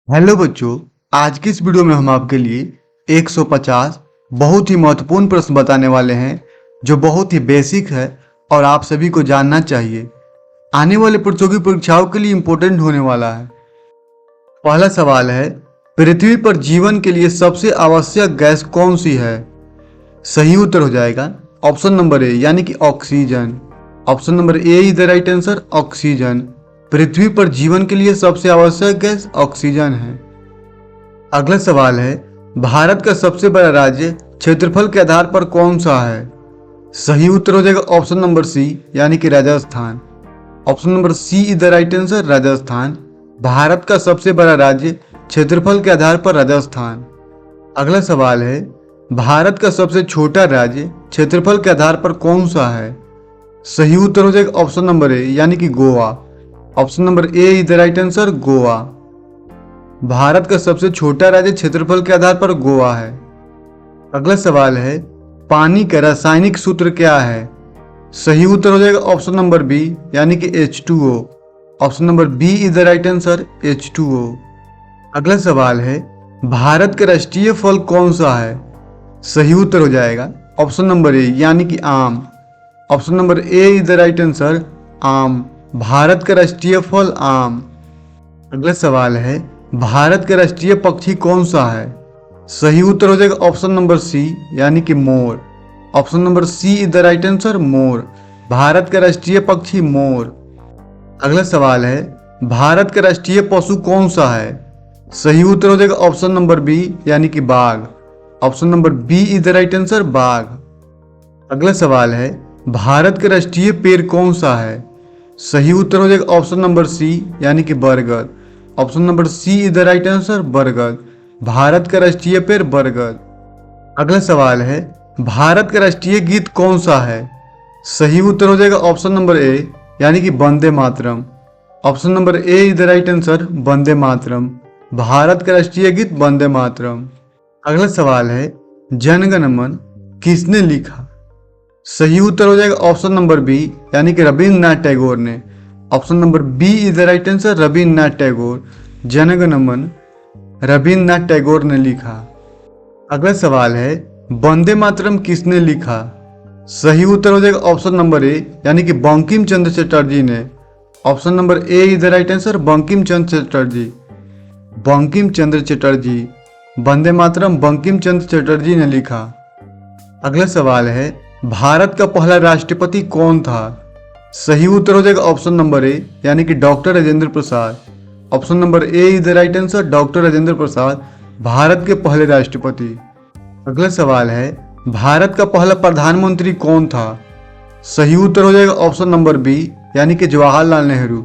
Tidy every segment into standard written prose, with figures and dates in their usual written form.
Hello बच्चों। आज की इस वीडियो में हम आपके लिए 150 बहुत ही महत्वपूर्ण प्रश्न बताने वाले हैं जो बहुत ही बेसिक है और आप सभी को जानना चाहिए। आने वाले प्रतियोगी परीक्षाओं के लिए इम्पोर्टेंट होने वाला है। पहला सवाल है, पृथ्वी पर जीवन के लिए सबसे आवश्यक गैस कौन सी है? सही उत्तर हो जाएगा ऑप्शन नंबर ए यानी कि oxygen. Option number A is the right answer, oxygen. पृथ्वी पर जीवन के लिए सबसे आवश्यक गैस ऑक्सीजन है। अगला सवाल है, भारत का सबसे बड़ा राज्य क्षेत्रफल के आधार पर कौन सा है? सही उत्तर हो जाएगा ऑप्शन नंबर सी यानी कि Rajasthan. Option number C is the right answer, Rajasthan. Bharat का सबसे बड़ा राज्य क्षेत्रफल के आधार पर राजस्थान। अगला सवाल है, भारत का सबसे छोटा राज्य क्षेत्रफल के आधार पर कौन सा है? सही उत्तर हो जाएगा ऑप्शन नंबर ए यानी कि Goa. Option number A is the right answer, Goa. Bharat का सबसे छोटा राज्य क्षेत्रफल के आधार पर गोवा है। अगला सवाल है, पानी का रासायनिक सूत्र क्या है? सही उत्तर हो जाएगा ऑप्शन नंबर बी यानी कि H2O। Option number B is the right answer, H2O। अगला सवाल है, भारत का राष्ट्रीय फल कौन सा है? सही उत्तर हो जाएगा ऑप्शन नंबर ए यानी कि आम। Option number A is the right answer, आम। भारत का राष्ट्रीय फल आम। अगला सवाल है, भारत का राष्ट्रीय पक्षी कौन सा है? सही उत्तर हो जाएगा ऑप्शन नंबर सी यानी कि मोर। Option number C is the right answer, मोर। भारत का राष्ट्रीय पक्षी मोर। अगला सवाल है, भारत का राष्ट्रीय पशु कौन सा है? सही उत्तर हो जाएगा ऑप्शन नंबर बी यानी कि बाघ। Option number B is the right answer, बाघ। अगला सवाल है, भारत का राष्ट्रीय पेड़ कौन सा है? सही उत्तर हो जाएगा ऑप्शन नंबर सी यानी कि बरगद। Option number C is the right answer, बरगद। भारत का राष्ट्रीय पेड़ बरगद। अगला सवाल है, भारत का राष्ट्रीय गीत कौन सा है? सही उत्तर हो जाएगा ऑप्शन नंबर ए यानी कि Vande Mataram. Option number A is the right answer, Vande Mataram. Bharat का राष्ट्रीय गीत वंदे मातरम। अगला सवाल है, जनगण मन किसने लिखा? सही उत्तर हो जाएगा ऑप्शन नंबर बी यानी कि रविन्द्रनाथ टैगोर ने। Option number B is the right answer, Rabindranath Tagore. Janagana Mana Rabindranath Tagore ने लिखा। अगला सवाल है, वंदे मातरम किसने लिखा? सही उत्तर हो जाएगा ऑप्शन नंबर ए यानी कि बंकिम चंद्र चटर्जी ने। Option number A is the right answer, Bankim Chandra Chatterjee. Bankim Chandra Chatterjee. Vande Mataram Bankim Chandra Chatterjee ने लिखा। अगला सवाल है, भारत का पहला राष्ट्रपति कौन था? सही उत्तर हो जाएगा ऑप्शन नंबर ए यानी कि doctor Rajendra Prasad. Option number A is the right answer, doctor Rajendra Prasad Bharat के पहले राष्ट्रपति। अगला सवाल है, भारत का पहला प्रधानमंत्री कौन था? सही उत्तर हो जाएगा ऑप्शन नंबर बी यानी कि Jawaharlal Nehru.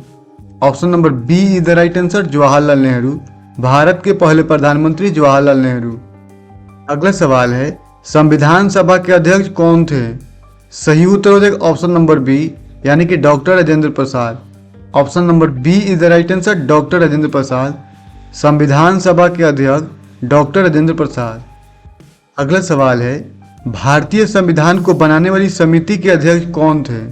Option number B is the right answer, Jawaharlal Nehru. Bharat के पहले प्रधानमंत्री जवाहरलाल नेहरू। अगला सवाल है, संविधान सभा के अध्यक्ष कौन थे? सही उत्तर हो जाएगा ऑप्शन नंबर बी यानी कि doctor Rajendra Prasad. Option number B is the right answer, doctor Rajendra Prasad. संविधान सभा के अध्यक्ष डॉक्टर राजेंद्र प्रसाद। अगला सवाल है, भारतीय संविधान को बनाने वाली समिति के अध्यक्ष कौन थे?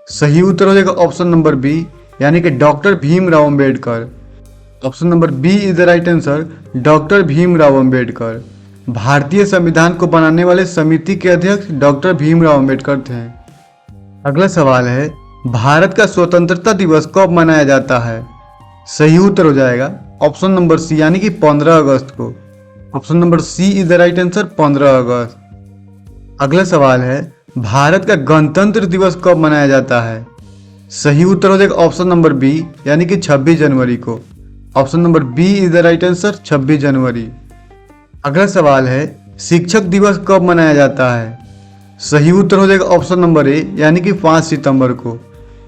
सही उत्तर हो जाएगा ऑप्शन नंबर बी यानी कि doctor Bhimrao Ambedkar. Option number B is the right answer, doctor Bhimrao Ambedkar. भारतीय संविधान को बनाने वाले समिति के अध्यक्ष डॉक्टर भीमराव अम्बेडकर थे। अगला सवाल है, भारत का स्वतंत्रता दिवस कब मनाया जाता है? सही उत्तर हो जाएगा ऑप्शन नंबर सी यानी कि 15 अगस्त को। Option number C is the right answer, 15 अगस्त। अगला सवाल है, भारत का गणतंत्र दिवस कब मनाया जाता है? सही उत्तर हो जाएगा ऑप्शन नंबर बी यानी कि 26 जनवरी को। Option number B is the right answer, 26 जनवरी। अगला सवाल है, शिक्षक दिवस कब मनाया जाता है? सही उत्तर हो जाएगा ऑप्शन नंबर ए यानी कि 5 सितंबर को।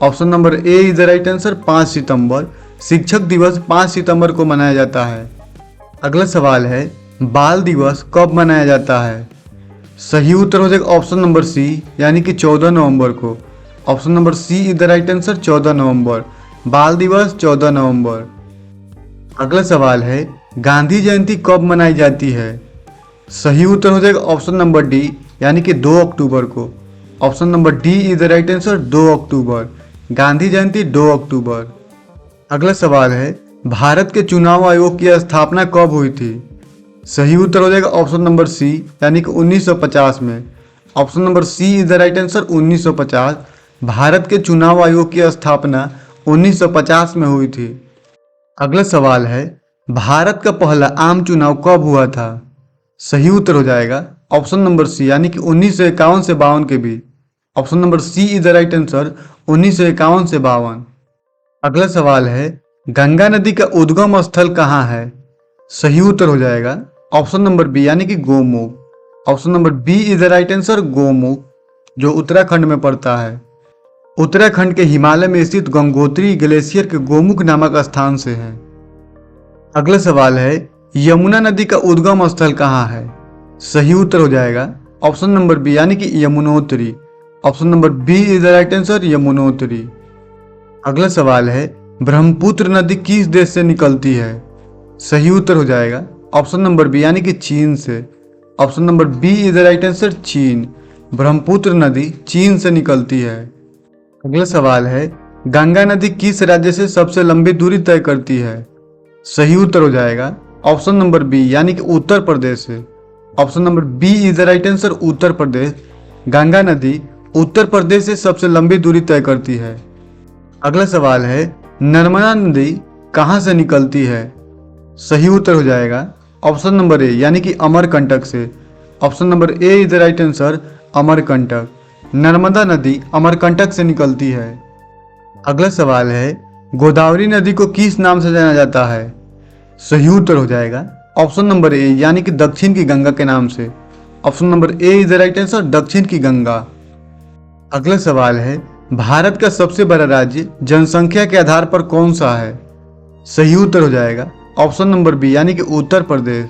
Option number A is the right answer, 5 सितंबर। शिक्षक दिवस 5 सितंबर को मनाया जाता है। अगला सवाल है, बाल दिवस कब मनाया जाता है? सही उत्तर हो जाएगा ऑप्शन नंबर सी यानी कि 14 नवंबर को। Option number C is the right answer, 14 नवंबर। बाल दिवस 14 नवंबर। अगला सवाल है, गांधी जयंती कब मनाई जाती है? सही उत्तर हो जाएगा ऑप्शन नंबर डी यानी कि 2 अक्टूबर को। Option number D is the right answer, 2 अक्टूबर। गांधी जयंती 2 अक्टूबर। अगला सवाल है, भारत के चुनाव आयोग की स्थापना कब हुई थी? सही उत्तर हो जाएगा ऑप्शन नंबर सी, यानी कि 1950 में। Option number C is the right answer, 1950। Bharat के चुनाव आयोग की स्थापना 1950 में हुई थी। अगला सवाल है, भारत का पहला आम चुनाव कब हुआ था? सही उत्तर हो जाएगा ऑप्शन नंबर सी, यानी कि 1951 से 52 के बीच। Option number C is the right answer, 1951 से 52। अगला सवाल है, गंगा नदी का उद्गम स्थल कहाँ है? सही उत्तर हो जाएगा ऑप्शन नंबर बी, यानी कि Gomukh. Option number B is the right answer, Gomukh, जो उत्तराखंड में पड़ता है। उत्तराखंड के हिमालय में स्थित गंगोत्री ग्लेशियर के गोमुख नामक स्थान से है। अगला सवाल है, यमुना नदी का उद्गम स्थल कहाँ है? सही उत्तर हो जाएगा ऑप्शन नंबर बी, यानी कि Yamunotri. Option number B is the right answer, Yamunotri. अगला सवाल है, ब्रह्मपुत्र नदी किस देश से निकलती है? सही उत्तर हो जाएगा ऑप्शन नंबर बी, यानी कि चीन से। Option number B is the right answer, चीन। ब्रह्मपुत्र नदी चीन से निकलती है। अगला सवाल है, गंगा नदी किस राज्य से सबसे लंबी दूरी तय करती है? सही उत्तर हो जाएगा ऑप्शन नंबर बी, यानी कि उत्तर प्रदेश से। Option number B is the right answer, Uttar Pradesh. Ganga नदी उत्तर प्रदेश से सबसे लंबी दूरी तय करती है। अगला सवाल है, नर्मदा नदी कहाँ से निकलती है? सही उत्तर हो जाएगा ऑप्शन नंबर ए, यानी कि अमरकंटक से। Option number A is the right answer, Amarkantak. Narmada नदी अमरकंटक से निकलती है। अगला सवाल है, गोदावरी नदी को किस नाम से जाना जाता है? सही उत्तर हो जाएगा ऑप्शन नंबर ए, यानी कि दक्षिण की गंगा के नाम से। Option number A is the right answer, दक्षिण की गंगा। अगला सवाल है, भारत का सबसे बड़ा राज्य जनसंख्या के आधार पर कौन सा है? सही उत्तर हो जाएगा ऑप्शन नंबर बी, यानी कि Uttar Pradesh.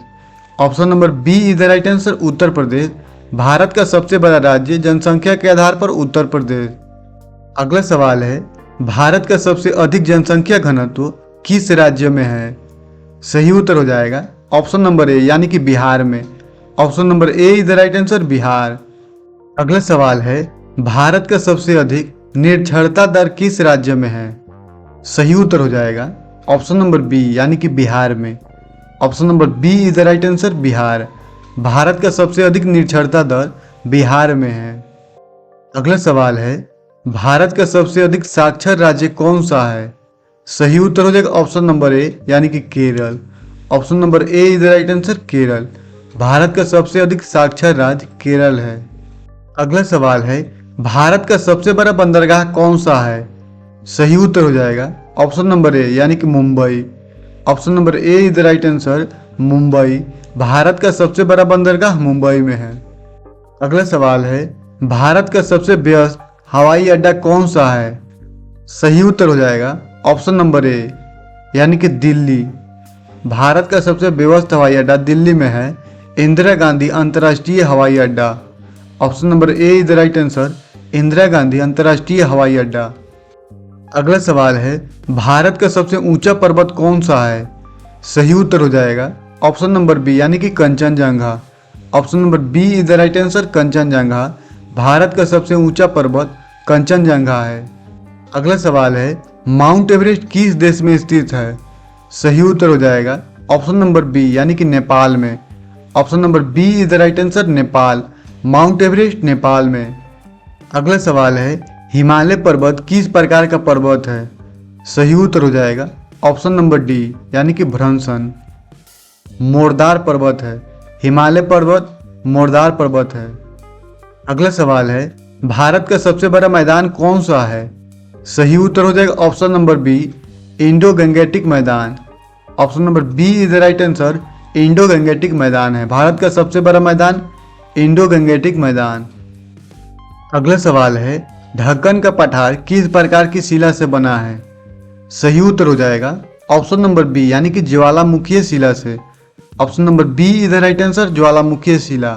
Option number B is the right answer, Uttar Pradesh. Bharat का सबसे बड़ा राज्य जनसंख्या के आधार पर उत्तर प्रदेश। अगला सवाल है, भारत का सबसे अधिक जनसंख्या घनत्व किस राज्य में है? सही उत्तर हो जाएगा ऑप्शन नंबर ए, यानी कि बिहार में। Option number A is the right answer, Bihar. अगला सवाल है, भारत का सबसे अधिक निरक्षरता दर किस राज्य में है? सही उत्तर हो जाएगा ऑप्शन नंबर बी, यानी कि बिहार में। Option number B is the right answer, Bihar. Bharat का सबसे अधिक निरक्षरता दर बिहार में है। अगला सवाल है, भारत का सबसे अधिक साक्षर राज्य कौन सा है? सही उत्तर हो जाएगा ऑप्शन नंबर ए, यानी कि Kerala. Option number A is the right answer, Kerala. Bharat का सबसे अधिक साक्षर राज्य केरल है। अगला सवाल है, भारत का सबसे बड़ा बंदरगाह कौन सा है? सही उत्तर हो जाएगा ऑप्शन नंबर ए, यानी कि Mumbai. Option number A is the right answer, Mumbai. Bharat का सबसे बड़ा बंदरगाह मुंबई में है। अगला सवाल है, भारत का सबसे व्यस्त हवाई अड्डा कौन सा है? सही उत्तर हो जाएगा ऑप्शन नंबर ए, यानी कि दिल्ली। भारत का सबसे व्यस्त हवाई अड्डा दिल्ली में है, इंदिरा गांधी अंतर्राष्ट्रीय हवाई अड्डा। Option number A is the right answer, Indira Gandhi अंतर्राष्ट्रीय हवाई अड्डा। अगला सवाल है, भारत का सबसे ऊंचा पर्वत कौन सा है? सही उत्तर हो जाएगा ऑप्शन नंबर बी, यानी कि Kanchenjunga. Option number B is the right answer, Kanchenjunga. Bharat का सबसे ऊंचा पर्वत कंचनजंगा है। अगला सवाल है, माउंट एवरेस्ट किस देश में स्थित है? सही उत्तर हो जाएगा ऑप्शन नंबर बी, यानी कि नेपाल में। Option number B is the right answer, Nepal. Mount Everest Nepal में। अगला सवाल है, हिमालय पर्वत किस प्रकार का पर्वत है? सही उत्तर हो जाएगा ऑप्शन नंबर डी, यानी कि भ्रंशन। मोरदार पर्वत है। हिमालय पर्वत मोरदार पर्वत है। अगला सवाल है, भारत का सबसे बड़ा मैदान कौन सा है? सही उत्तर हो जाएगा option number B, Indo Gangetic मैदान। Option number B is the right answer, Indo Gangetic मैदान है। भारत का सबसे बड़ा मैदान इंडो गंगेटिक मैदान। अगला सवाल है, ढक्कन का पठार किस प्रकार की शिला से बना है? सही उत्तर हो जाएगा ऑप्शन नंबर बी, यानी कि ज्वालामुखीय शिला से। Option number B is the right answer, ज्वालामुखीय शिला।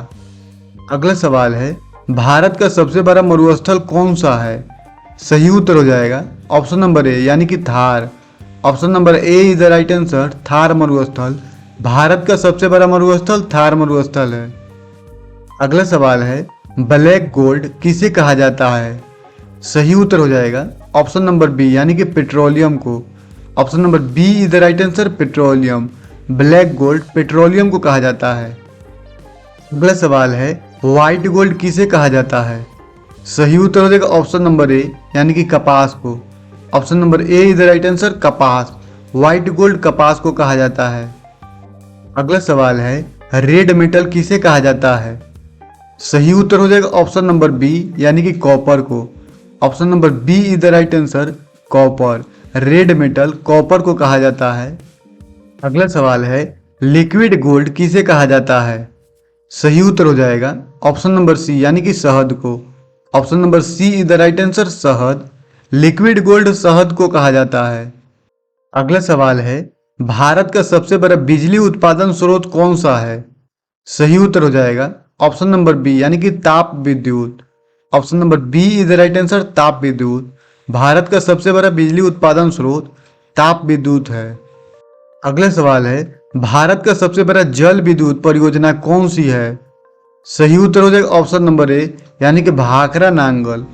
अगला सवाल है, भारत का सबसे बड़ा मरुस्थल कौन सा है? सही उत्तर हो जाएगा ऑप्शन नंबर ए, यानी कि Thar. Option number A is the right answer, Thar मरुस्थल। भारत का सबसे बड़ा मरुस्थल थार मरुस्थल है। अगला सवाल है, ब्लैक गोल्ड किसे कहा जाता है? सही उत्तर हो जाएगा ऑप्शन नंबर बी, यानी कि पेट्रोलियम को। Option number B is the right answer, petroleum. Black gold petroleum को कहा जाता है। अगला सवाल है, व्हाइट गोल्ड किसे कहा जाता है? सही उत्तर हो जाएगा ऑप्शन नंबर ए, यानी कि कपास को। Option number A is the right answer, कपास। व्हाइट गोल्ड कपास को कहा जाता है। अगला सवाल है, रेड मेटल किसे कहा जाता है? सही उत्तर हो जाएगा ऑप्शन नंबर बी, यानी कि कॉपर को। Option number B is the right answer, copper. Red metal copper को कहा जाता है। अगला सवाल है, लिक्विड गोल्ड किसे कहा जाता है? सही उत्तर हो जाएगा ऑप्शन नंबर सी, यानी कि शहद को। Option number C is the right answer, शहद। लिक्विड गोल्ड शहद को कहा जाता है। अगला सवाल है, भारत का सबसे बड़ा बिजली उत्पादन स्रोत कौन सा है? सही उत्तर हो जाएगा ऑप्शन नंबर बी, यानी कि ताप विद्युत। Option number B is the right answer, ताप विद्युत। भारत का सबसे बड़ा बिजली उत्पादन स्रोत ताप विद्युत है। अगला सवाल है, भारत का सबसे बड़ा जल विद्युत परियोजना कौन सी है? सही उत्तर हो जाएगा ऑप्शन नंबर ए, यानी कि Bhakra Nangal.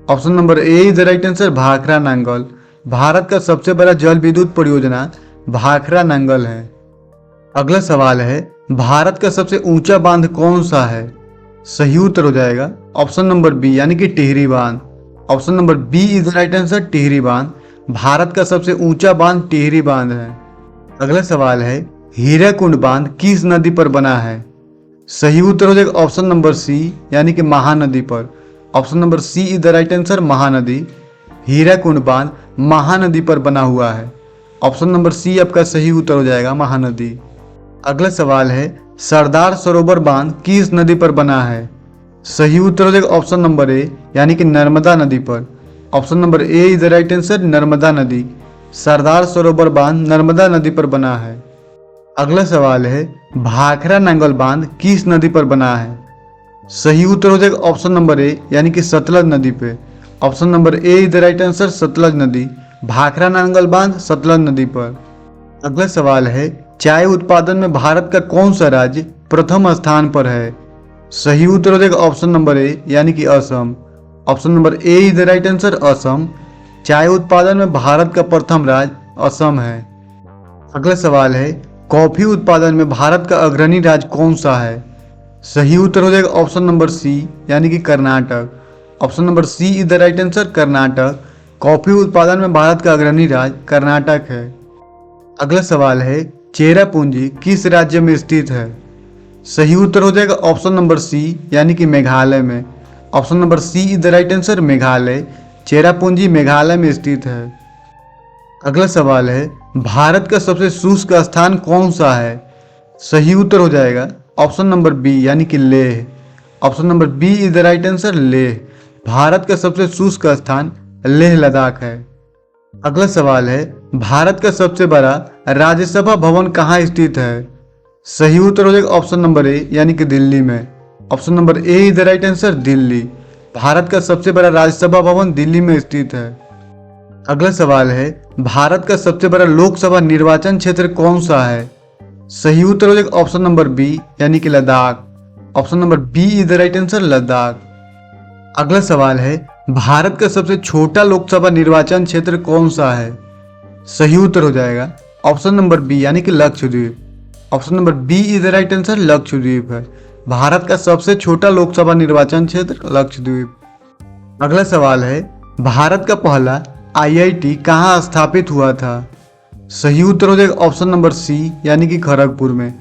Option number A is the right answer, Bhakra Nangal. Bharat का सबसे बड़ा जल विद्युत परियोजना भाखरा नांगल है। अगला सवाल है, भारत का सबसे ऊंचा बांध कौन सा है? सही उत्तर हो जाएगा ऑप्शन नंबर बी, यानी कि टिहरी बांध। Option number B is the right answer, Tehri बांध। भारत का सबसे ऊंचा बांध टिहरी बांध है। अगला सवाल है, हीराकुंड बांध किस नदी पर बना है? सही उत्तर हो जाएगा ऑप्शन नंबर सी, यानी कि महानदी पर। Option number C is the right answer, Mahanadi. Hirakud बांध महानदी पर बना हुआ है। ऑप्शन नंबर सी आपका सही उत्तर हो जाएगा, महानदी। अगला सवाल है, सरदार सरोवर बांध किस नदी पर बना है? सही उत्तर हो जाएगा ऑप्शन नंबर ए, यानी कि नर्मदा नदी पर। Option number A is the right answer, Narmada नदी। सरदार सरोवर बांध नर्मदा नदी पर बना है। अगला सवाल है, भाखरा नांगल बांध किस नदी पर बना है? सही उत्तर हो जाएगा ऑप्शन नंबर ए, यानी कि सतलज नदी पे। Option number A is the right answer, Sutlej नदी। भाखरा नांगल बांध सतलज नदी पर। अगला सवाल है, चाय उत्पादन में भारत का कौन सा राज्य प्रथम स्थान पर है? सही उत्तर हो जाएगा ऑप्शन नंबर ए, यानी कि Assam. Option number A is the right answer, Assam. चाय उत्पादन में भारत का प्रथम राज्य असम है। अगला सवाल है, कॉफी उत्पादन में भारत का अग्रणी राज्य कौन सा है? सही उत्तर हो जाएगा ऑप्शन नंबर सी, यानी कि Karnataka. Option number C is the right answer, Karnataka. Coffee उत्पादन में भारत का अग्रणी राज्य कर्नाटक है। अगला सवाल है, चेरापूंजी किस राज्य में स्थित है? सही उत्तर हो जाएगा ऑप्शन नंबर सी, यानी कि मेघालय में। Option number C is the right answer, Meghalaya. Cherrapunji Meghalaya में स्थित है। अगला सवाल है, भारत का सबसे शुष्क स्थान कौन सा है? सही उत्तर हो जाएगा ऑप्शन नंबर बी, यानी कि Leh. Option number B is the right answer, Leh. Bharat का सबसे शुष्क स्थान लेह लद्दाख है। अगला सवाल है, भारत का सबसे बड़ा राज्यसभा भवन कहाँ स्थित है? सही उत्तर हो जाएगा ऑप्शन नंबर ए, यानी कि दिल्ली में। Option number A is the right answer, Delhi. Bharat का सबसे बड़ा राज्यसभा भवन दिल्ली में स्थित है। अगला सवाल है, भारत का सबसे बड़ा लोकसभा निर्वाचन क्षेत्र कौन सा है? सही उत्तर हो जाएगा ऑप्शन नंबर बी, यानी कि Ladakh. Option number B is the right answer, Ladakh. अगला सवाल है, भारत का सबसे छोटा लोकसभा निर्वाचन क्षेत्र कौन सा है? सही उत्तर हो जाएगा ऑप्शन नंबर बी, यानी कि Lakshadweep. Option number B is the right answer, Lakshadweep है। भारत का सबसे छोटा लोकसभा निर्वाचन क्षेत्र लक्षद्वीप। अगला सवाल है, भारत का पहला आईआईटी कहाँ स्थापित हुआ था? सही उत्तर हो जाएगा ऑप्शन नंबर सी, यानी कि खड़गपुर में।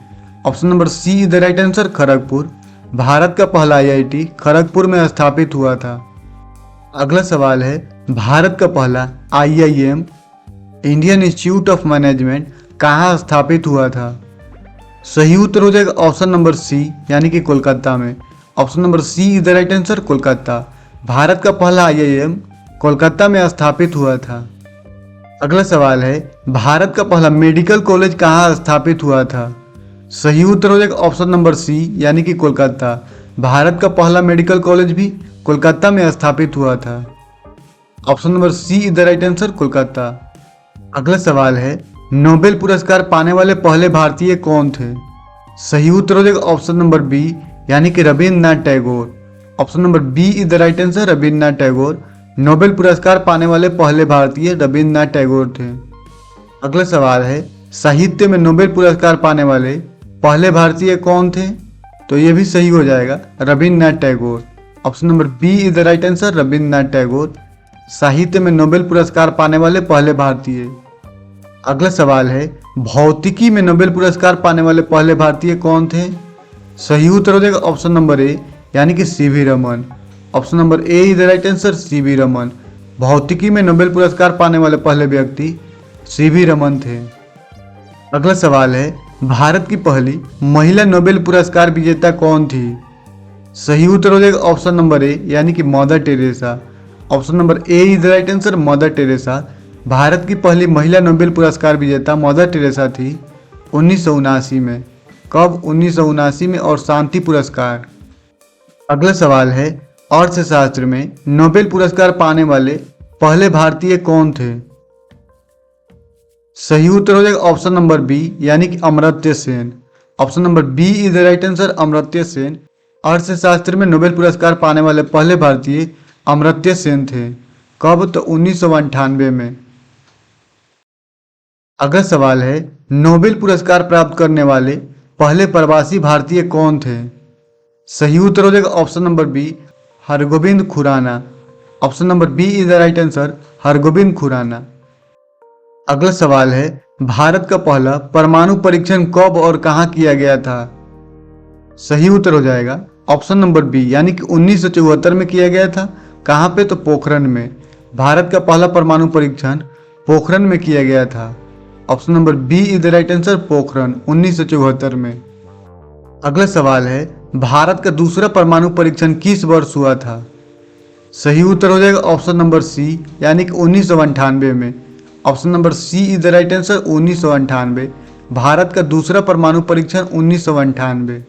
Option number C is the right answer, Kharagpur. Bharat का पहला आईआईटी खड़गपुर में स्थापित हुआ था। अगला सवाल है, भारत का पहला IIM Indian institute of management कहाँ स्थापित हुआ था? सही उत्तर हो जाएगा ऑप्शन नंबर सी, यानी कि कोलकाता में। Option number C is the right answer, Kolkata. Bharat का पहला आईआईएम कोलकाता में स्थापित हुआ था। अगला सवाल है, भारत का पहला मेडिकल कॉलेज कहाँ स्थापित हुआ था? सही उत्तर हो जाएगा ऑप्शन नंबर सी, यानी कि कोलकाता। भारत का पहला मेडिकल कॉलेज भी कोलकाता में स्थापित हुआ था। Option number C is the right answer, Kolkata. अगला सवाल है, नोबेल पुरस्कार पाने वाले पहले भारतीय कौन थे? सही उत्तर हो जाएगा ऑप्शन नंबर बी, यानी कि Rabindranath Tagore. Option number B is the right answer, Rabindranath Tagore. Nobel पुरस्कार पाने वाले पहले भारतीय रविंद्रनाथ टैगोर थे। अगला सवाल है, साहित्य में नोबेल पुरस्कार पाने वाले पहले भारतीय कौन थे? तो ये भी सही हो जाएगा, Rabindranath Tagore. Option number B is the right answer, Rabindranath Tagore साहित्य में नोबेल पुरस्कार पाने वाले पहले भारतीय। अगला सवाल है, भौतिकी में नोबेल पुरस्कार पाने वाले पहले भारतीय कौन थे? सही उत्तर हो जाएगा ऑप्शन नंबर ए, यानी कि CV Raman. Option number A is the right answer, CV Raman भौतिकी में नोबेल पुरस्कार पाने वाले पहले व्यक्ति सीवी रमन थे। अगला सवाल है, भारत की पहली महिला नोबेल पुरस्कार विजेता कौन थी? सही उत्तर हो जाएगा ऑप्शन नंबर ए, यानी कि mother Teresa. Option number A is the right answer, mother Teresa Bharat की पहली महिला नोबेल पुरस्कार विजेता मदर टेरेसा थी 1979 में। कब? 1979 में। और शांति पुरस्कार। अगला सवाल है, अर्थशास्त्र में नोबेल पुरस्कार पाने वाले पहले भारतीय कौन थे? सही उत्तर हो जाएगा ऑप्शन नंबर बी, यानी कि Amartya Sen. Option number B is the right answer, Amartya Sen अर्थशास्त्र में नोबेल पुरस्कार पाने वाले पहले भारतीय अमर्त्य सेन थे। कब? तो 1998 में। अगला सवाल है, नोबेल पुरस्कार प्राप्त करने वाले पहले प्रवासी भारतीय कौन थे? सही उत्तर हो जाएगा option number B, Hargobind Khorana. Option number B is the right answer, Hargobind Khorana. अगला सवाल है, भारत का पहला परमाणु परीक्षण कब और कहां किया गया था? सही उत्तर हो जाएगा ऑप्शन नंबर बी, यानी कि 1974 में किया गया था। कहां पे? तो पोखरण में। भारत का पहला परमाणु परीक्षण पोखरण में किया गया था। Option number B is the right answer, Pokhran 1974 में। अगला सवाल है, भारत का दूसरा परमाणु परीक्षण किस वर्ष हुआ था? सही उत्तर हो जाएगा ऑप्शन नंबर सी, यानी कि 1998 में। Option number C is the right answer, 1998 Bharat का दूसरा परमाणु परीक्षण 1998।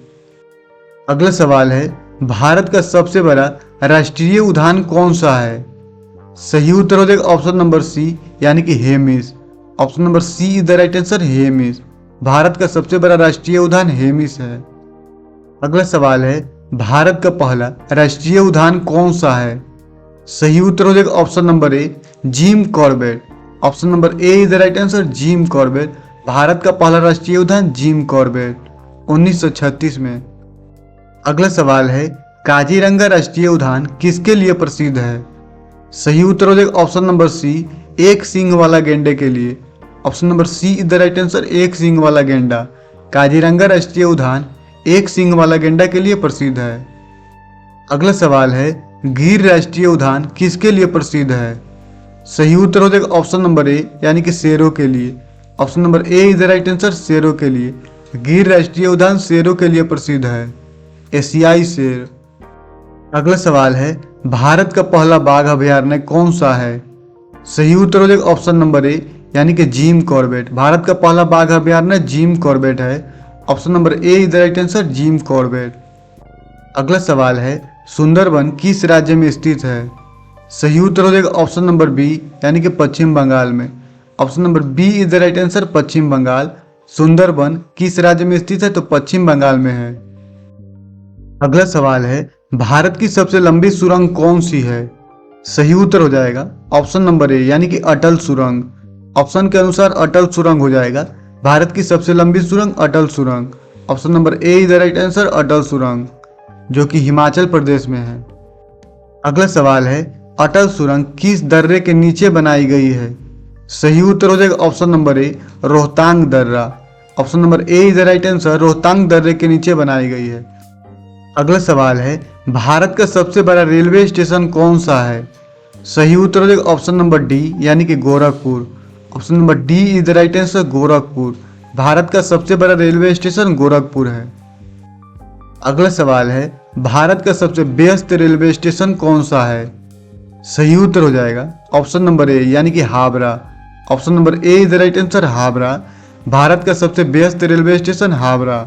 अगला सवाल है, भारत का सबसे बड़ा राष्ट्रीय उद्यान कौन सा है? सही उत्तर हो जाएगा ऑप्शन नंबर सी, यानी कि Hemis. Option number C is the right answer, Hemis Bharat का सबसे बड़ा राष्ट्रीय उद्यान हेमिस है। अगला सवाल है, भारत का पहला राष्ट्रीय उद्यान कौन सा है? सही उत्तर हो जाएगा option number A, Jim Corbett. Option number A is the right answer, Jim Corbett Bharat का पहला राष्ट्रीय उद्यान जिम कॉर्बेट 1936 में। अगला सवाल है, काजीरंगा राष्ट्रीय उद्यान किसके लिए प्रसिद्ध है? सही उत्तर हो जाएगा ऑप्शन नंबर सी, एक सींग वाला गेंडे के लिए। Option number C is the right answer, एक सींग वाला गेंडा काजीरंगा राष्ट्रीय उद्यान एक सींग वाला गेंडा के लिए प्रसिद्ध है। अगला सवाल है, गिर राष्ट्रीय उद्यान किसके लिए प्रसिद्ध है? सही उत्तर हो जाएगा ऑप्शन नंबर ए, यानी कि शेरों के लिए। Option number A is the right answer, शेरों के लिए। गिर राष्ट्रीय उद्यान शेरों के लिए प्रसिद्ध है, एशियाई शेर। अगला सवाल है, भारत का पहला बाघ अभयारण्य कौन सा है? सही उत्तर हो जाएगा ऑप्शन नंबर ए, यानी कि जिम कॉर्बेट भारत का पहला बाघ अभयारण्य जिम कॉर्बेट है। Option number A is the right answer, Jim Corbett. अगला सवाल है, सुंदरबन किस राज्य में स्थित है? सही उत्तर हो जाएगा ऑप्शन नंबर बी, यानी कि पश्चिम बंगाल में। Option number B is the right answer, Paschim Bengal Sundarban किस राज्य में स्थित है? तो पश्चिम बंगाल में है। अगला सवाल है, भारत की सबसे लंबी सुरंग कौन सी है? सही उत्तर हो जाएगा ऑप्शन नंबर ए, यानी कि अटल सुरंग। ऑप्शन के अनुसार अटल सुरंग हो जाएगा। भारत की सबसे लंबी सुरंग अटल सुरंग। Option number A is the right answer, Atal सुरंग जो कि हिमाचल प्रदेश में है। अगला सवाल है, अटल सुरंग किस दर्रे के नीचे बनाई गई है? सही उत्तर हो जाएगा ऑप्शन नंबर ए, रोहतांग दर्रा। Option number A is the right answer, Rohtang दर्रे के नीचे बनाई गई है। अगला सवाल है, भारत का सबसे बड़ा रेलवे स्टेशन कौन सा है? सही उत्तर हो जाएगा ऑप्शन नंबर डी, यानी कि Gorakhpur. Option number D is the right answer, Gorakhpur Bharat का सबसे बड़ा रेलवे स्टेशन गोरखपुर है। अगला सवाल है, भारत का सबसे व्यस्त रेलवे स्टेशन कौन सा है? सही उत्तर हो जाएगा ऑप्शन नंबर ए, यानी कि Howrah. Option number A is the right answer, Howrah Bharat का सबसे व्यस्त रेलवे स्टेशन हावड़ा।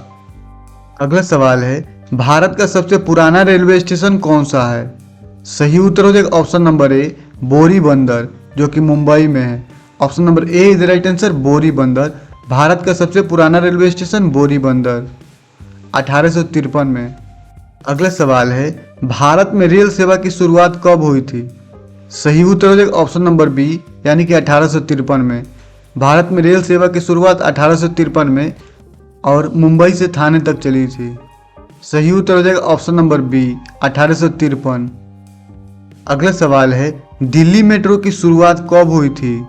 अगला सवाल है, भारत का सबसे पुराना रेलवे स्टेशन कौन सा है? सही उत्तर हो जाएगा ऑप्शन नंबर ए, बोरी बंदर जो कि मुंबई में है। Option number A is the right answer, बोरी बंदर भारत का सबसे पुराना रेलवे स्टेशन बोरी बंदर 1853 में। अगला सवाल है, भारत में रेल सेवा की शुरुआत कब हुई थी? सही उत्तर हो जाएगा ऑप्शन नंबर बी, यानी कि 1853 में। भारत में रेल सेवा की शुरुआत 1853 में और मुंबई से थाने तक चली थी। सही उत्तर हो जाएगा ऑप्शन नंबर बी 1853। अगला सवाल है दिल्ली मेट्रो की शुरुआत कब हुई थी?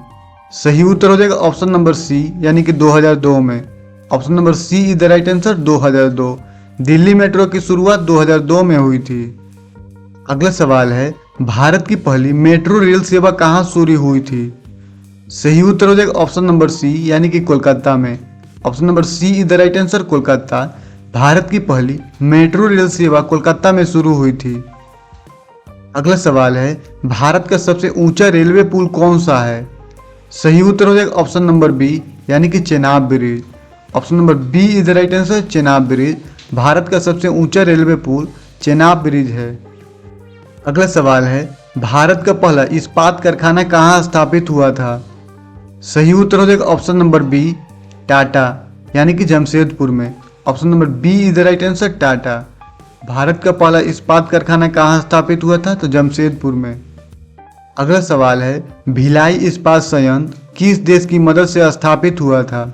सही उत्तर हो जाएगा ऑप्शन नंबर सी यानी कि 2002 में। Option number C is the right answer 2002। Delhi metro की शुरुआत 2002 में हुई थी। अगला सवाल है भारत की पहली मेट्रो रेल सेवा कहाँ शुरू हुई थी? सही उत्तर हो जाएगा ऑप्शन नंबर सी यानी कि कोलकाता में। Option number C is the right answer Kolkata. Bharat की पहली मेट्रो रेल सेवा कोलकाता में शुरू हुई थी। अगला सवाल है भारत का सबसे ऊंचा रेलवे पुल कौन सा है? सही उत्तर हो जाएगा ऑप्शन नंबर बी यानी कि Chenab bridge. Option number B is the right answer Chenab bridge. Bharat का सबसे ऊंचा रेलवे पुल चेनाब ब्रिज है। अगला सवाल है भारत का पहला इस्पात कारखाना कहाँ स्थापित हुआ था? सही उत्तर हो जाएगा ऑप्शन नंबर बी टाटा यानी कि जमशेदपुर में। Option number B is the right answer Tata. Bharat का पहला इस्पात कारखाना कहाँ स्थापित हुआ था? तो जमशेदपुर में। अगला सवाल है भिलाई इस्पात संयंत्र किस देश की मदद से स्थापित हुआ था?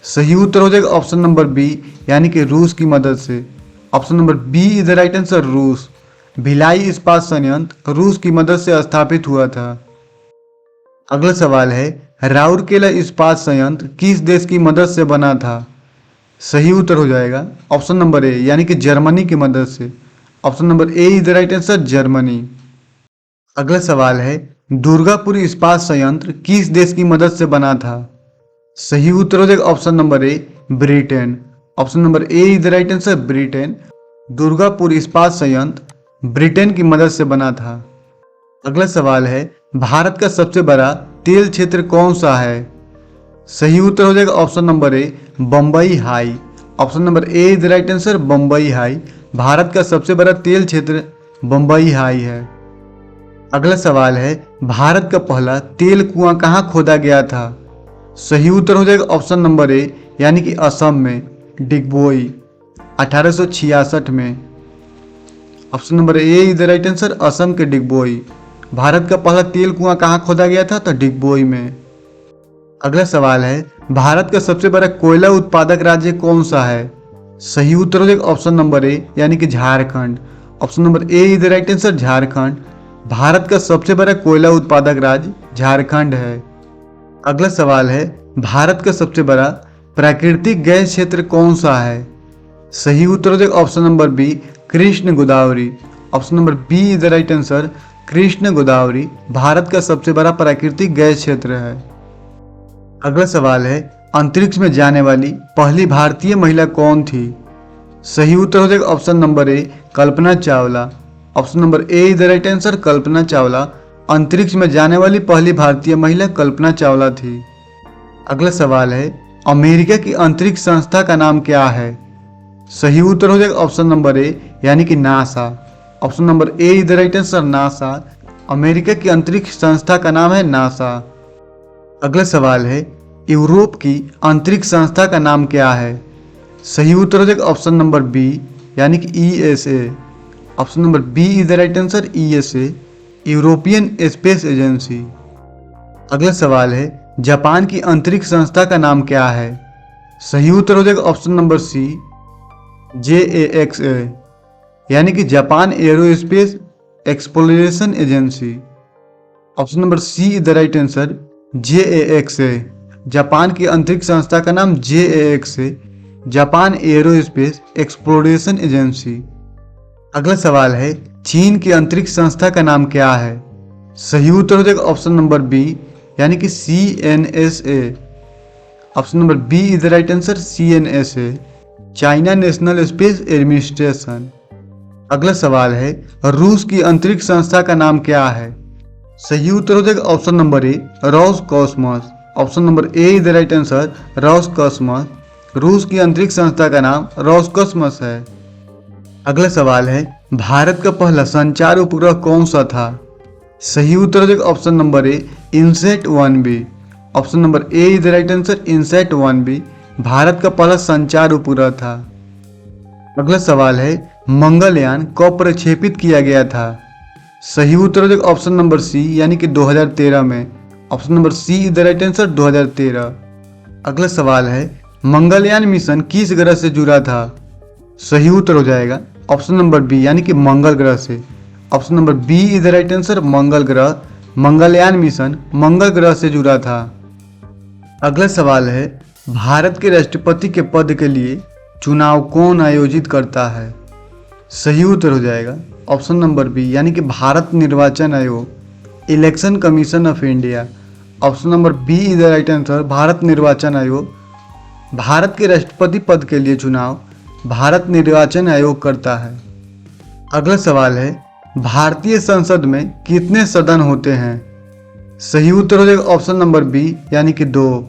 सही उत्तर हो जाएगा ऑप्शन नंबर बी यानी कि रूस की मदद से। Option number B is the right answer रूस। भिलाई इस्पात संयंत्र रूस की मदद से स्थापित हुआ था। अगला सवाल है राउरकेला इस्पात संयंत्र किस देश की मदद से बना था? सही उत्तर हो जाएगा ऑप्शन नंबर ए यानी कि जर्मनी की मदद से। Option number A is the right answer Germany. अगला सवाल है दुर्गापुर इस्पात संयंत्र किस देश की मदद से बना था? सही उत्तर हो जाएगा option number A Britain. Option number A is the right answer Britain. Durgapur इस्पात संयंत्र ब्रिटेन की मदद से बना था। अगला सवाल है भारत का सबसे बड़ा तेल क्षेत्र कौन सा है? सही उत्तर हो जाएगा option number A Bombay high. Option number A is the right answer Bombay high. Bharat का सबसे बड़ा तेल क्षेत्र बम्बई हाई है। अगला सवाल है भारत का पहला तेल कुआं कहाँ खोदा गया था? सही उत्तर हो जाएगा ऑप्शन नंबर ए यानी कि असम में डिगबोई 1866 में। Option number A is the right answer Assam के डिगबोई। भारत का पहला तेल कुआं कहाँ खोदा गया था? तो डिगबोई में। अगला सवाल है भारत का सबसे बड़ा कोयला उत्पादक राज्य कौन सा है? सही उत्तर हो जाएगा ऑप्शन नंबर ए यानी कि Jharkhand. Option number A is the right answer Jharkhand. Bharat का सबसे बड़ा कोयला उत्पादक राज्य झारखंड है। अगला सवाल है भारत का सबसे बड़ा प्राकृतिक गैस क्षेत्र कौन सा है? सही उत्तर हो जाएगा option number B Krishna Godavari. Option number B is the right answer Krishna Godavari Bharat का सबसे बड़ा प्राकृतिक गैस क्षेत्र है। अगला सवाल है अंतरिक्ष में जाने वाली पहली भारतीय महिला कौन थी? सही उत्तर हो जाएगा option number A Kalpana Chawla. Option number A is the right answer Kalpana Chawla. अंतरिक्ष में जाने वाली पहली भारतीय महिला कल्पना चावला थी। अगला सवाल है अमेरिका की अंतरिक्ष संस्था का नाम क्या है? सही उत्तर हो जाएगा ऑप्शन नंबर ए यानी कि NASA. Option number A is the right answer NASA. America की अंतरिक्ष संस्था का नाम है नासा। अगला सवाल है यूरोप की अंतरिक्ष संस्था का नाम क्या है? सही उत्तर हो जाएगा ऑप्शन नंबर बी यानी कि ESA. Option number B is the right answer ESA European Space Agency. अगला सवाल है जापान की अंतरिक्ष संस्था का नाम क्या है? सही उत्तर हो जाएगा ऑप्शन नंबर सी JAXA यानी कि Japan Aerospace Exploration Agency. Option number C is the right answer JAXA। Japan की अंतरिक्ष संस्था का नाम JAXA Japan Aerospace Exploration Agency. अगला सवाल है चीन की अंतरिक्ष संस्था का नाम क्या है? सही उत्तर हो जाएगा ऑप्शन नंबर बी यानी कि CNSA। Option number B is the right answer CNSA China National Space Administration. अगला सवाल है रूस की अंतरिक्ष संस्था का नाम क्या है? सही उत्तर हो जाएगा option number A Ross Cosmos. Option number A is the right answer Ross Cosmos. रूस की अंतरिक्ष संस्था का नाम रॉस कॉस्मोस है। अगला सवाल है भारत का पहला संचार उपग्रह कौन सा था? सही उत्तर हो जाएगा option number A INSAT 1B। Option number A is the right answer INSAT 1B Bharat का पहला संचार उपग्रह था। अगला सवाल है मंगलयान कब प्रक्षेपित किया गया था? सही उत्तर हो जाएगा ऑप्शन नंबर सी यानी कि 2013 में। Option number C is the right answer 2013। अगला सवाल है, मंगलयान मिशन किस ग्रह से जुड़ा था? सही उत्तर हो जाएगा ऑप्शन नंबर बी यानी कि मंगल ग्रह से। Option number B is the right answer मंगल ग्रह। मंगलयान मिशन मंगल ग्रह से जुड़ा था। अगला सवाल है, भारत के राष्ट्रपति के पद के लिए चुनाव कौन आयोजित करता है? सही उत्तर हो जाएगा ऑप्शन नंबर बी यानी कि भारत निर्वाचन आयोग, Election Commission of India. Option number B is the right answer Bharat निर्वाचन आयोग। भारत के राष्ट्रपति पद के लिए चुनाव भारत निर्वाचन आयोग करता है। अगला सवाल है, भारतीय संसद में कितने सदन होते हैं? सही उत्तर हो जाएगा ऑप्शन नंबर बी यानी कि 2।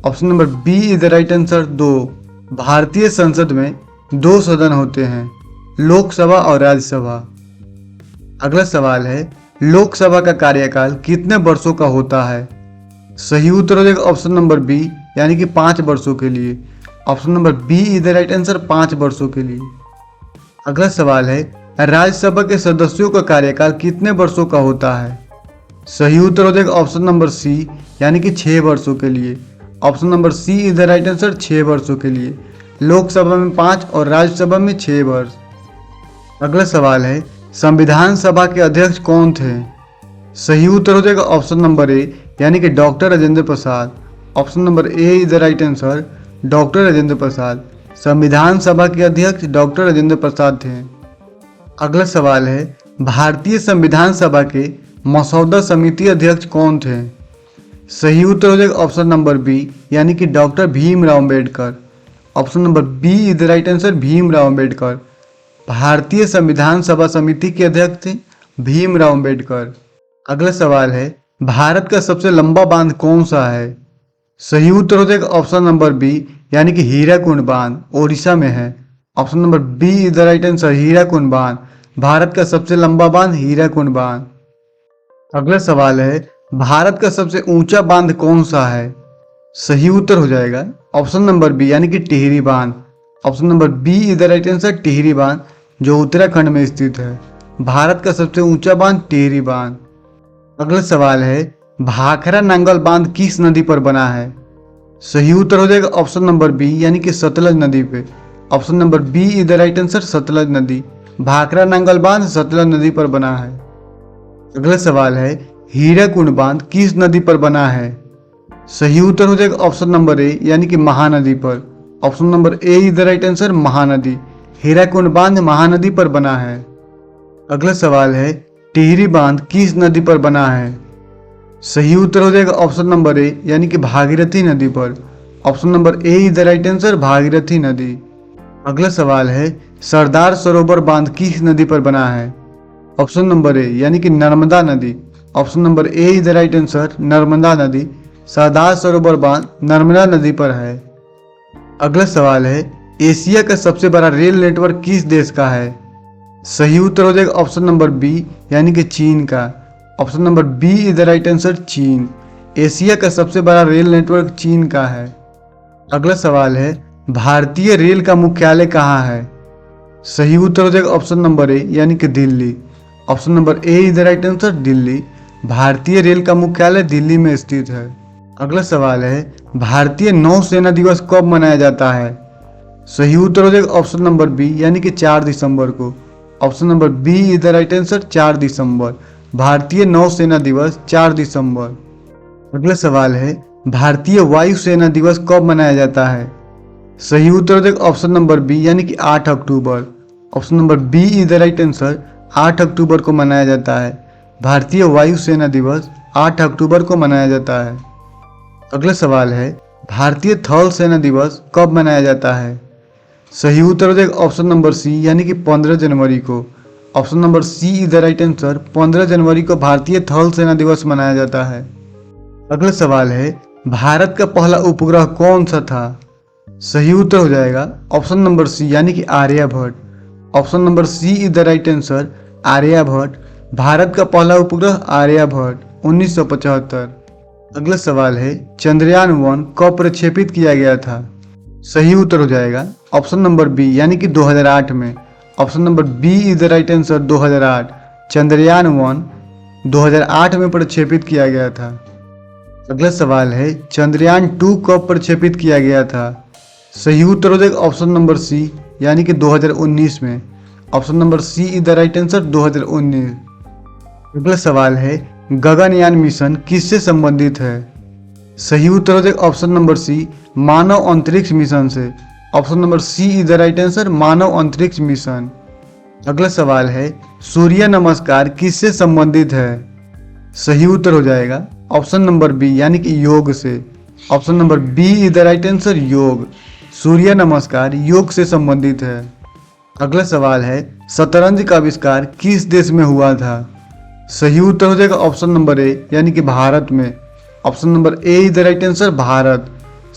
Option number B is the right answer 2। भारतीय संसद में 2 सदन होते हैं, लोकसभा और राज्यसभा। अगला सवाल है, लोकसभा का कार्यकाल कितने वर्षों का होता है? सही उत्तर हो जाएगा ऑप्शन नंबर बी यानी कि 5 वर्षों के लिए। Option number B is the right answer 5 वर्षों के लिए। अगला सवाल है, राज्यसभा के सदस्यों का कार्यकाल कितने वर्षों का होता है? सही उत्तर हो जाएगा ऑप्शन नंबर सी यानी कि 6 वर्षों के लिए। Option number C is the right answer 6 वर्षों के लिए। लोकसभा में 5 और राज्यसभा में 6 वर्ष। अगला सवाल है, संविधान सभा के अध्यक्ष कौन थे? सही उत्तर हो जाएगा ऑप्शन नंबर ए यानी कि doctor Rajendra Prasad. Option number A is the right answer doctor Rajendra Prasad. संविधान सभा के अध्यक्ष डॉक्टर राजेंद्र प्रसाद थे। अगला सवाल है, भारतीय संविधान सभा के मसौदा समिति अध्यक्ष कौन थे? सही उत्तर हो जाएगा ऑप्शन नंबर बी यानी कि doctor Bhimrao Ambedkar. Option number B is the right answer Bhimrao Ambedkar. भारतीय संविधान सभा समिति के अध्यक्ष थे भीमराव अम्बेडकर। अगला सवाल है, भारत का सबसे लंबा बांध कौन सा है? सही उत्तर हो जाएगा ऑप्शन नंबर बी यानी कि हीराकुंड बांध, ओडिशा में है। Option number B is the right answer Hirakud बांध। भारत का सबसे लंबा बांध हीराकुंड बांध। अगला सवाल है, भारत का सबसे ऊंचा बांध कौन सा है? सही उत्तर हो जाएगा ऑप्शन नंबर बी यानी कि टिहरी बांध। Option number B is the right answer Tehri बांध, जो उत्तराखंड में स्थित है। भारत का सबसे ऊंचा बांध टिहरी बांध। अगला सवाल है, भाखरा नांगल बांध किस नदी पर बना है? सही उत्तर हो जाएगा ऑप्शन नंबर बी यानी कि सतलज नदी पे। Option number B is the right answer Sutlej नदी। भाखरा नांगल बांध सतलज नदी पर बना है। अगला सवाल है, हीराकुंड बांध किस नदी पर बना है? सही उत्तर हो जाएगा ऑप्शन नंबर ए यानी कि महानदी पर। Option number A is the right answer Mahanadi. Hirakud बांध महानदी पर बना है। अगला सवाल है, टिहरी बांध किस नदी पर बना है? सही उत्तर हो जाएगा ऑप्शन नंबर ए यानी कि भागीरथी नदी पर। Option number A is the right answer Bhagirathi नदी। अगला सवाल है, सरदार सरोवर बांध किस नदी पर बना है? ऑप्शन नंबर ए यानी कि नर्मदा नदी। Option number A is the right answer Narmada नदी। सरदार सरोवर बांध नर्मदा नदी पर है। अगला सवाल है, एशिया का सबसे बड़ा रेल नेटवर्क किस देश का है? सही उत्तर हो जाएगा ऑप्शन नंबर बी यानी कि चीन का। Option number B is the right answer चीन। एशिया का सबसे बड़ा रेल नेटवर्क चीन का है। अगला सवाल है, भारतीय रेल का मुख्यालय कहाँ है? सही उत्तर हो जाएगा ऑप्शन नंबर ए यानी कि Delhi. Option number A is the right answer Delhi. भारतीय रेल का मुख्यालय दिल्ली में स्थित है। अगला सवाल है, भारतीय नौसेना दिवस कब मनाया जाता है? सही उत्तर हो जाएगा ऑप्शन नंबर बी यानी कि 4 दिसंबर को। Option number B is the right answer 4 दिसंबर। भारतीय नौसेना दिवस 4 दिसंबर। अगला सवाल है, भारतीय वायुसेना दिवस कब मनाया जाता है? सही उत्तर हो जाएगा ऑप्शन नंबर बी यानी कि 8 अक्टूबर। Option number B is the right answer 8 अक्टूबर को मनाया जाता है। भारतीय वायुसेना दिवस 8 अक्टूबर को मनाया जाता है। अगला सवाल है, भारतीय थल सेना दिवस कब मनाया जाता है? सही उत्तर हो जाएगा ऑप्शन नंबर सी यानी कि 15 जनवरी को। Option number C is the right answer 15 जनवरी को भारतीय थल सेना दिवस मनाया जाता है। अगला सवाल है, भारत का पहला उपग्रह कौन सा था? सही उत्तर हो जाएगा ऑप्शन नंबर सी यानी कि Aryabhata. Option number C is the right answer Aryabhata. Bharat का पहला उपग्रह आर्यभट्ट 1975। अगला सवाल है, चंद्रयान 1 कब प्रक्षेपित किया गया था? सही उत्तर हो जाएगा ऑप्शन नंबर बी यानी कि 2008 में। Option number B is the right answer 2008। चंद्रयान 1 2008 में प्रक्षेपित किया गया था। अगला सवाल है चंद्रयान 2 कब प्रक्षेपित किया गया था? सही उत्तर हो जाएगा ऑप्शन नंबर सी, यानी कि 2019 में। Option number C is the right answer, 2019। अगला सवाल है गगनयान मिशन किससे संबंधित है? सही उत्तर हो जाएगा ऑप्शन नंबर सी, मानव अंतरिक्ष मिशन से। Option number C is the right answer, मानव अंतरिक्ष मिशन। अगला सवाल है सूर्य नमस्कार किससे संबंधित है? सही उत्तर हो जाएगा ऑप्शन नंबर बी, यानी कि योग से। Option number B is the right answer, योग। सूर्य नमस्कार योग से संबंधित है। अगला सवाल है शतरंज का आविष्कार किस देश में हुआ था? सही उत्तर हो जाएगा ऑप्शन नंबर ए, यानी कि भारत में। Option number A is the right answer, Bharat.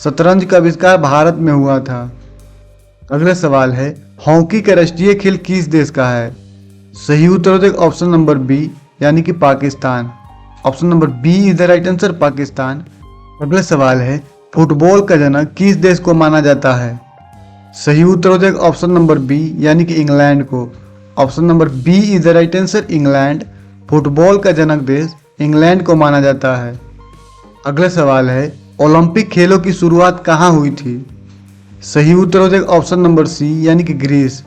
शतरंज का आविष्कार भारत में हुआ था। अगला सवाल है हॉकी का राष्ट्रीय खेल किस देश का है? सही उत्तर हो जाएगा ऑप्शन नंबर बी, यानी कि Pakistan. Option number B is the right answer, Pakistan. अगला सवाल है फुटबॉल का जनक किस देश को माना जाता है? सही उत्तर हो जाएगा ऑप्शन नंबर बी, यानी कि इंग्लैंड को। Option number B is the right answer, England. Football का जनक देश इंग्लैंड को माना जाता है। अगला सवाल है ओलंपिक खेलों की शुरुआत कहाँ हुई थी? सही उत्तर हो जाएगा ऑप्शन नंबर सी, यानी कि Greece.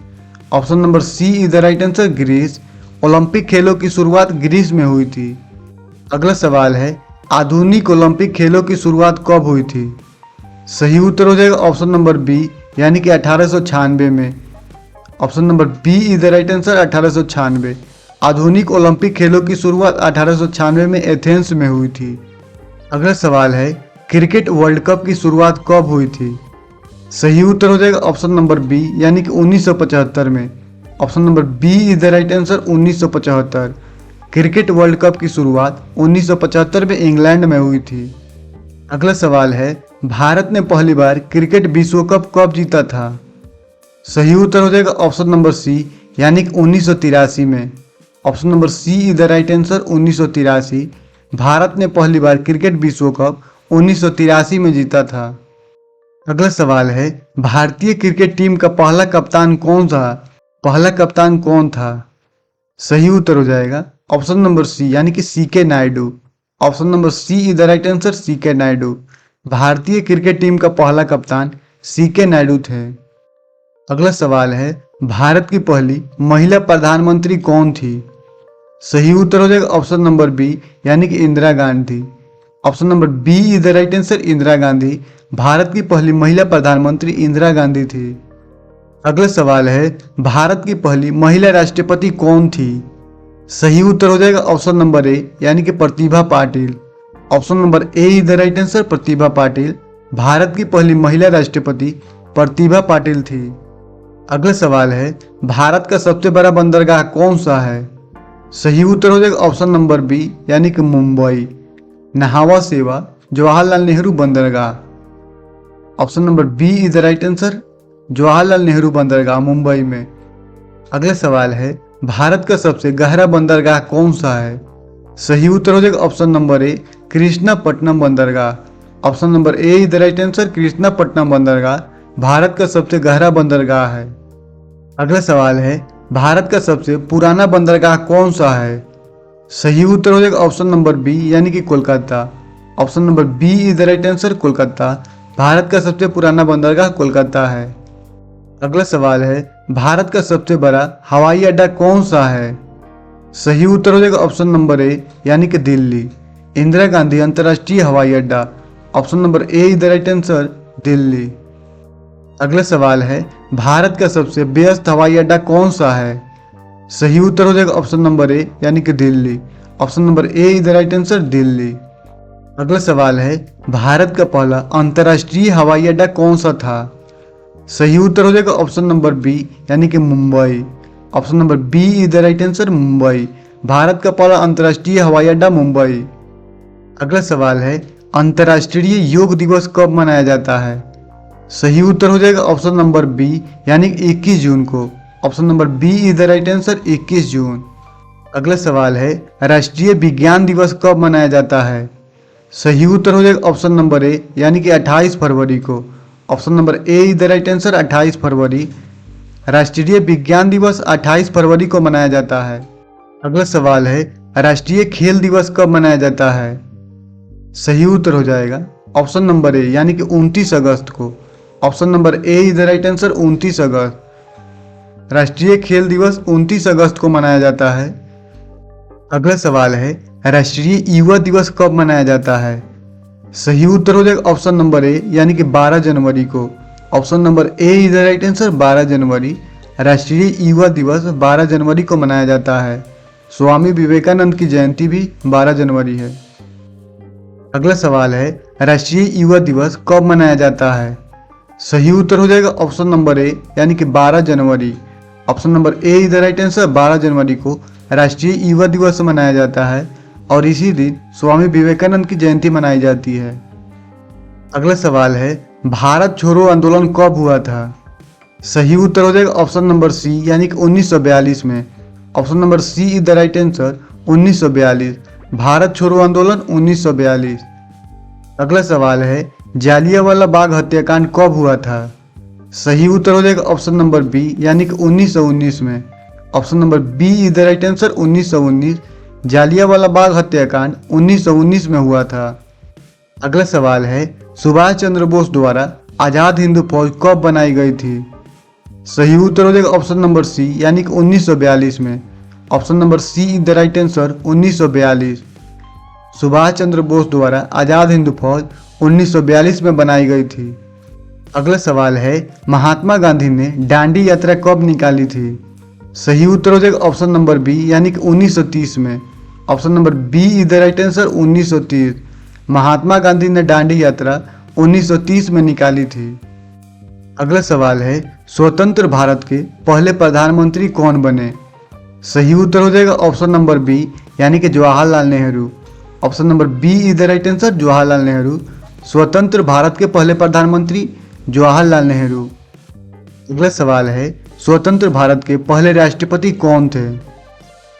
Option number C is the right answer, Greece. Olympic खेलों की शुरुआत ग्रीस में हुई थी। अगला सवाल है आधुनिक ओलंपिक खेलों की शुरुआत कब हुई थी? सही उत्तर हो जाएगा ऑप्शन नंबर बी, यानी कि 1896 में। Option number B is the right answer, 1896। आधुनिक ओलंपिक खेलों की शुरुआत 1896 में एथेंस में हुई थी। अगला सवाल है क्रिकेट वर्ल्ड कप की शुरुआत कब हुई थी? सही उत्तर हो जाएगा ऑप्शन नंबर बी, यानी कि 1975 में। Option number B is the right answer, 1975। Cricket World Cup की शुरुआत 1975 में इंग्लैंड में हुई थी। अगला सवाल है भारत ने पहली बार क्रिकेट विश्व कप कब जीता था? सही उत्तर हो जाएगा ऑप्शन नंबर सी, यानी कि 1983 में। Option number C is the right answer, 1983। Bharat ने पहली बार क्रिकेट विश्व कप 1983 में जीता था। अगला सवाल है भारतीय क्रिकेट टीम का पहला कप्तान कौन था? पहला कप्तान कौन था? सही उत्तर हो जाएगा ऑप्शन नंबर सी, यानी कि CK Naidu. Option number C is the right answer, CK Naidu. भारतीय क्रिकेट टीम का पहला कप्तान सीके नायडू थे। अगला सवाल है भारत की पहली महिला प्रधानमंत्री कौन थी? सही उत्तर हो जाएगा ऑप्शन नंबर बी, यानी कि Indira Gandhi. Option number B is the right answer, Indira Gandhi. Bharat की पहली महिला प्रधानमंत्री इंदिरा गांधी थी। अगला सवाल है भारत की पहली महिला राष्ट्रपति कौन थी? सही उत्तर हो जाएगा ऑप्शन नंबर ए, यानी कि Pratibha Patil. Option number A is the right answer, Pratibha Patil. Bharat की पहली महिला राष्ट्रपति प्रतिभा पाटिल थी। अगला सवाल है भारत का सबसे बड़ा बंदरगाह कौन सा है? सही उत्तर हो जाएगा ऑप्शन नंबर बी, यानी कि मुंबई। नहावा सेवा जवाहरलाल नेहरू बंदरगाह। Option number B is the right answer, Jawaharlal Nehru बंदरगाह मुंबई में। अगला सवाल है भारत का सबसे गहरा बंदरगाह कौन सा है? सही उत्तर हो जाएगा ऑप्शन नंबर ए, कृष्णापट्टनम बंदरगाह। Option number A is the right answer, Krishnapatnam बंदरगाह भारत का सबसे गहरा बंदरगाह है। अगला सवाल है भारत का सबसे पुराना बंदरगाह कौन सा है? सही उत्तर हो जाएगा ऑप्शन नंबर बी, यानी कि Kolkata. Option number B is the right answer, Kolkata. Bharat का सबसे पुराना बंदरगाह कोलकाता है। अगला सवाल है भारत का सबसे बड़ा हवाई अड्डा कौन सा है? सही उत्तर हो जाएगा ऑप्शन नंबर ए, यानी कि दिल्ली। इंदिरा गांधी अंतर्राष्ट्रीय हवाई अड्डा। Option number A is the right answer, Delhi. अगला सवाल है भारत का सबसे व्यस्त हवाई अड्डा कौन सा है? सही उत्तर हो जाएगा ऑप्शन नंबर ए, यानी कि Delhi. Option number A is the right answer, Delhi. अगला सवाल है भारत का पहला अंतर्राष्ट्रीय हवाई अड्डा कौन सा था? सही उत्तर हो जाएगा ऑप्शन नंबर बी, यानी कि Mumbai. Option number B is the right answer, Mumbai. Bharat का पहला अंतर्राष्ट्रीय हवाई अड्डा मुंबई। अगला सवाल है अंतर्राष्ट्रीय योग दिवस कब मनाया जाता है? सही उत्तर हो जाएगा ऑप्शन नंबर बी, यानी 21 जून को। Option number B is the right answer, 21 जून। अगला सवाल है राष्ट्रीय विज्ञान दिवस कब मनाया जाता है? सही उत्तर हो जाएगा ऑप्शन नंबर ए, यानी कि 28 फरवरी को। Option number A is the right answer, 28 फरवरी। राष्ट्रीय विज्ञान दिवस 28 फरवरी को मनाया जाता है। अगला सवाल है राष्ट्रीय खेल दिवस कब मनाया जाता है? सही उत्तर हो जाएगा ऑप्शन नंबर ए यानी कि 29 अगस्त को। Option number A is the right answer, 29 अगस्त। राष्ट्रीय खेल दिवस 29 अगस्त को मनाया जाता है। अगला सवाल है, राष्ट्रीय युवा दिवस कब मनाया जाता है? सही उत्तर हो जाएगा ऑप्शन नंबर ए यानी कि 12 जनवरी को। Option number A is the right answer, 12 जनवरी। राष्ट्रीय युवा दिवस 12 जनवरी को मनाया जाता है। स्वामी विवेकानंद की जयंती भी 12 जनवरी है। अगला सवाल है, राष्ट्रीय युवा दिवस कब मनाया जाता है? सही उत्तर हो जाएगा ऑप्शन नंबर ए यानी कि 12 जनवरी। Option number A is the right answer, 12 जनवरी को राष्ट्रीय युवा दिवस मनाया जाता है और इसी दिन स्वामी विवेकानंद की जयंती मनाई जाती है। अगला सवाल है, भारत छोड़ो आंदोलन कब हुआ था? सही उत्तर हो जाएगा ऑप्शन नंबर सी यानी कि 1942 में। Option number C is the right answer, 1942। भारत छोड़ो आंदोलन 1942। अगला सवाल है, जालियांवाला बाग हत्याकांड कब हुआ था? सही उत्तर हो जाएगा ऑप्शन नंबर बी यानी कि 1919 में। Option number B is the right answer, 1919। Jallianwala Bagh हत्याकांड 1919 में हुआ था। अगला सवाल है, सुभाष चंद्र बोस द्वारा आजाद हिंद फौज कब बनाई गई थी? सही उत्तर हो जाएगा ऑप्शन नंबर सी यानी कि 1942 में। Option number C is the right answer, 1942। Subhash Chandra Bose द्वारा आजाद हिंद फौज 1942 में बनाई गई थी। अगला सवाल है, महात्मा गांधी ने दांडी यात्रा कब निकाली थी? सही उत्तर हो जाएगा ऑप्शन नंबर बी यानी कि 1930 में। Option number B is the right answer, 1930। महात्मा गांधी ने दांडी यात्रा 1930 में निकाली थी। अगला सवाल है, स्वतंत्र भारत के पहले प्रधानमंत्री कौन बने? सही उत्तर हो जाएगा ऑप्शन नंबर बी यानी कि Jawaharlal Nehru. Option number B is the right answer, Jawaharlal Nehru. स्वतंत्र भारत के पहले प्रधानमंत्री जवाहरलाल नेहरू। अगला सवाल है, स्वतंत्र भारत के पहले राष्ट्रपति कौन थे?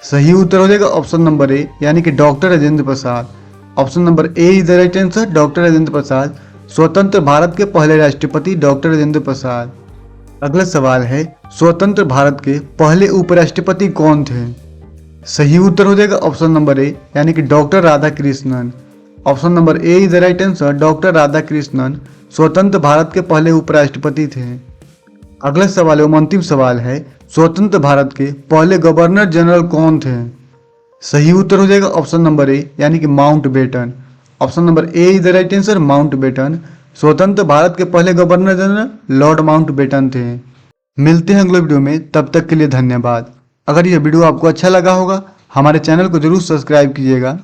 सही उत्तर हो जाएगा ऑप्शन नंबर ए यानी कि doctor Rajendra Prasad. Option number A is the right answer, doctor Rajendra Prasad. स्वतंत्र भारत के पहले राष्ट्रपति डॉक्टर राजेंद्र प्रसाद। अगला सवाल है, स्वतंत्र भारत के पहले उपराष्ट्रपति कौन थे? सही उत्तर हो जाएगा ऑप्शन नंबर ए यानी कि doctor Radhakrishnan. Option number A is the right answer, doctor Radhakrishnan स्वतंत्र भारत के पहले उपराष्ट्रपति थे। अगला सवाल एवं अंतिम सवाल है, स्वतंत्र भारत के पहले गवर्नर जनरल कौन थे? सही उत्तर हो जाएगा ऑप्शन नंबर ए यानी कि Mountbatten. Option number A is the right answer, Mountbatten. स्वतंत्र भारत के पहले गवर्नर जनरल लॉर्ड माउंटबेटन थे। मिलते हैं अगले वीडियो में, तब तक के लिए धन्यवाद। अगर यह वीडियो आपको अच्छा लगा होगा हमारे चैनल को जरूर सब्सक्राइब कीजिएगा।